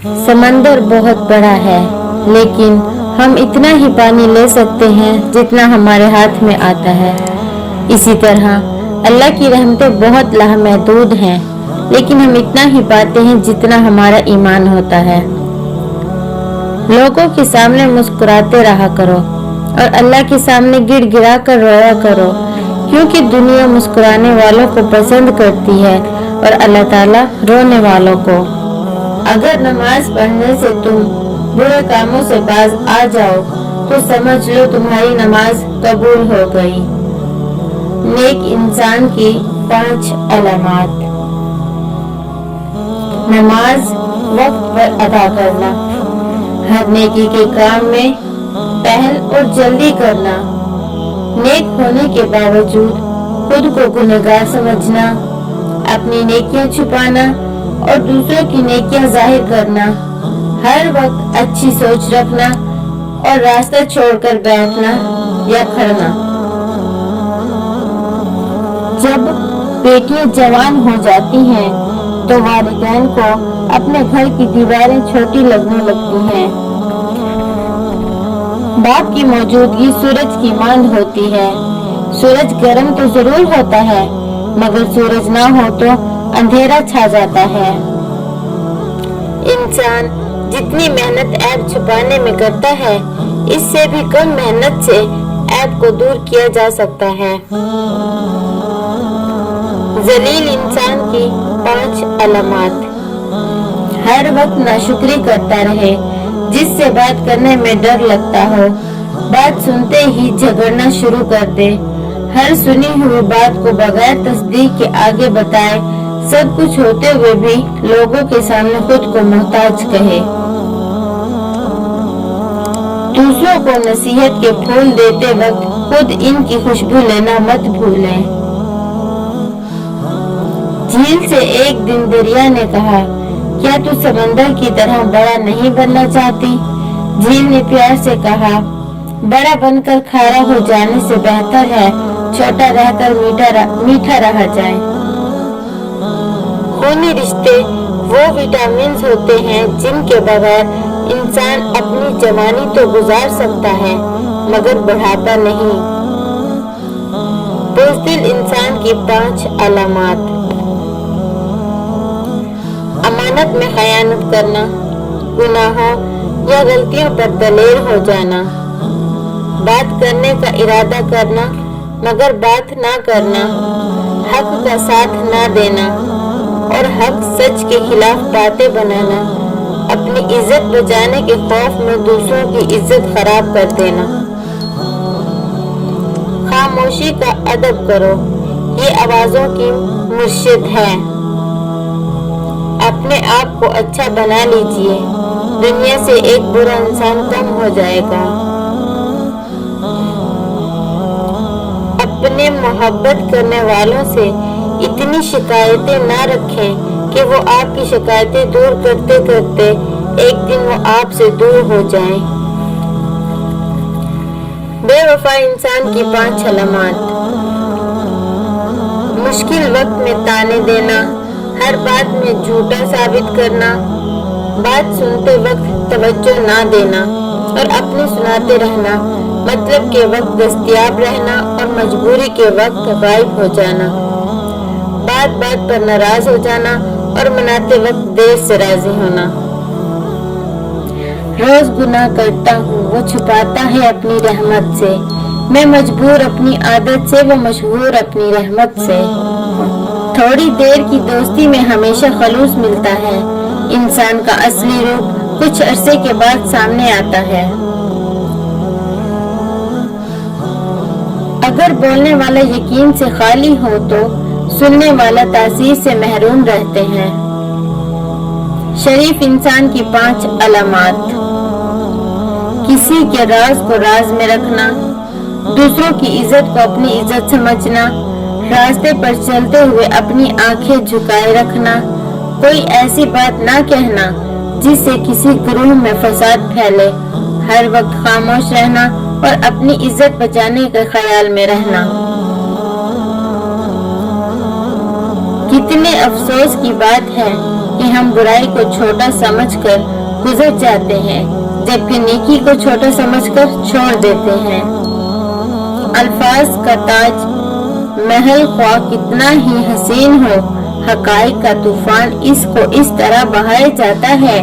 समंदर बहुत बड़ा है, लेकिन हम इतना ही पानी ले सकते हैं जितना हमारे हाथ में आता है। इसी तरह अल्लाह की रहमतें बहुत लामहदूद हैं, लेकिन हम इतना ही पाते हैं जितना हमारा ईमान होता है। लोगों के सामने मुस्कुराते रहा करो और अल्लाह के सामने गिड़गिड़ा कर रोया करो, क्योंकि दुनिया मुस्कुराने वालों को पसंद करती है और अल्लाह ताला रोने वालों को। अगर नमाज पढ़ने से तुम बुरे कामों से बाज आ जाओ तो समझ लो तुम्हारी नमाज कबूल हो गई। नेक इंसान की 5 अलामात। नमाज वक्त पर अदा करना, हर नेकी के काम में पहल और जल्दी करना, नेक होने के बावजूद खुद को गुनहगार समझना, अपनी नेकियां छुपाना और दूसरों की नेकियां जाहिर करना, हर वक्त अच्छी सोच रखना और रास्ता छोड़कर बैठना या खड़ना। जब बेटियां जवान हो जाती हैं तो वालिदैन को अपने घर की दीवारें छोटी लगने लगती हैं। बाप की मौजूदगी सूरज की मांद होती है। सूरज गर्म तो जरूर होता है, मगर सूरज ना हो तो अंधेरा छा जाता है। इंसान जितनी मेहनत ऐब छुपाने में करता है, इससे भी कम मेहनत से ऐब को दूर किया जा सकता है। जलील इंसान की 5 अलामात। हर वक्त नाशुक्री करता रहे, जिससे बात करने में डर लगता हो, बात सुनते ही झगड़ना शुरू कर दे, हर सुनी हुई बात को बगैर तस्दीक के आगे बताए, सब कुछ होते हुए भी लोगों के सामने खुद को मोहताज कहे। दूसरों को नसीहत के फूल देते वक्त खुद इनकी खुशबू लेना मत भूलें। झील से एक दिन दरिया ने कहा, क्या तू समंदर की तरह बड़ा नहीं बनना चाहती? झील ने प्यार से कहा, बड़ा बनकर खारा हो जाने से बेहतर है छोटा रहकर मीठा रह जाए। खूनी रिश्ते वो विटामिन होते हैं जिनके बगैर इंसान अपनी जवानी तो गुजार सकता है, मगर बुढ़ापा नहीं। बुज़दिल इंसान की 5 अलामात। अमानत में खयानत करना, गुनाहों या गलतियों पर दलेर हो जाना, बात करने का इरादा करना मगर बात ना करना, हक का साथ ना देना और हक सच के खिलाफ बातें बनाना, अपनी इज्जत बचाने के खौफ में दूसरों की इज्जत खराब कर देना। खामोशी का अदब करो, ये आवाजों की मुर्शिद है। अपने आप को अच्छा बना लीजिए, दुनिया से एक बुरा इंसान कम हो जाएगा। अपने मोहब्बत करने वालों से इतनी शिकायतें ना रखें कि वो आपकी शिकायतें दूर करते करते एक दिन वो आपसे दूर हो जाएं। बेवफा इंसान की 5 अलामात। मुश्किल वक्त में ताने देना, हर बात में झूठा साबित करना, बात सुनते वक्त तवज्जो ना देना और अपने सुनाते रहना, मतलब के वक्त दस्तयाब रहना और मजबूरी के वक्त गायब हो जाना, बात बात पर नाराज हो जाना और मनाते वक्त देर से राजी होना। रोज गुनाह करता हूँ, वो छुपाता है अपनी रहमत से, मैं मजबूर अपनी आदत से, वो मशहूर अपनी रहमत से। थोड़ी देर की दोस्ती में हमेशा खलूस मिलता है, इंसान का असली रूप कुछ अरसे के बाद सामने आता है। अगर बोलने वाला यकीन से खाली हो तो सुनने वाला तासीर से महरूम रहते हैं। शरीफ इंसान की 5 अलामात। किसी के राज को राज में रखना, दूसरों की इज्जत को अपनी इज्जत समझना, रास्ते पर चलते हुए अपनी आंखें झुकाए रखना, कोई ऐसी बात ना कहना जिससे किसी ग्रुह में फसाद फैले, हर वक्त खामोश रहना और अपनी इज्जत बचाने के ख्याल में रहना। कितने अफसोस की बात है कि हम बुराई को छोटा समझकर गुजर जाते हैं, जबकि नेकी को छोटा समझकर छोड़ देते हैं। अल्फाज का ताज महल ख्वाह कितना ही हसीन हो, हकाइक का तूफान इसको इस तरह बहाया जाता है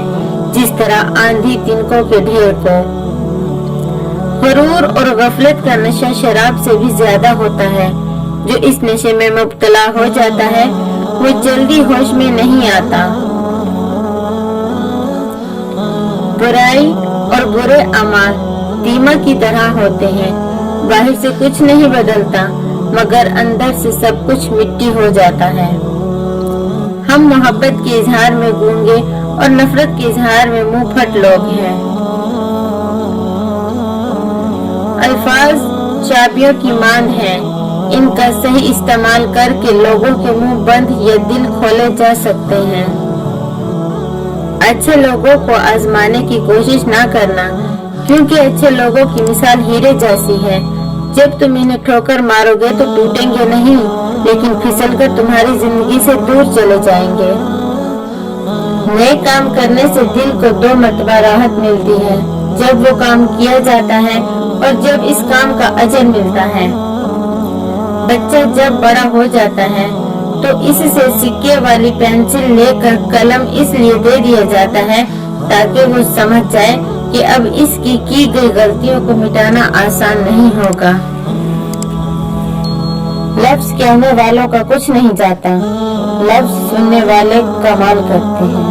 जिस तरह आंधी तिनकों के ढेर को। गुरूर और गफलत का नशा शराब से भी ज्यादा होता है। जो इस नशे में मुब्तला हो जाता है वो जल्दी होश में नहीं आता। बुराई और बुरे अमाल दीमक की तरह होते हैं, बाहर से कुछ नहीं बदलता मगर अंदर से सब कुछ मिट्टी हो जाता है। हम मोहब्बत के इजहार में गूंगे और नफरत के इजहार में मुंह फट लोग हैं। अल्फाज चाबियों की मांद है, इनका सही इस्तेमाल करके लोगों के मुंह बंद या दिल खोले जा सकते हैं। अच्छे लोगों को आजमाने की कोशिश ना करना, क्योंकि अच्छे लोगों की मिसाल हीरे जैसी है। जब तुम इन्हें ठोकर मारोगे तो टूटेंगे नहीं, लेकिन फिसलकर तुम्हारी जिंदगी से दूर चले जाएंगे। नए काम करने से दिल को 2 मरतबा राहत मिलती है, जब वो काम किया जाता है और जब इस काम का अजर मिलता है। बच्चा जब बड़ा हो जाता है तो इससे सिक्के वाली पेंसिल लेकर कलम इसलिए दे दिया जाता है ताकि वो समझ जाए कि अब इसकी की गई गलतियों को मिटाना आसान नहीं होगा। लफ्ज कहने वालों का कुछ नहीं जाता, लफ्ज सुनने वाले कमाल करते हैं।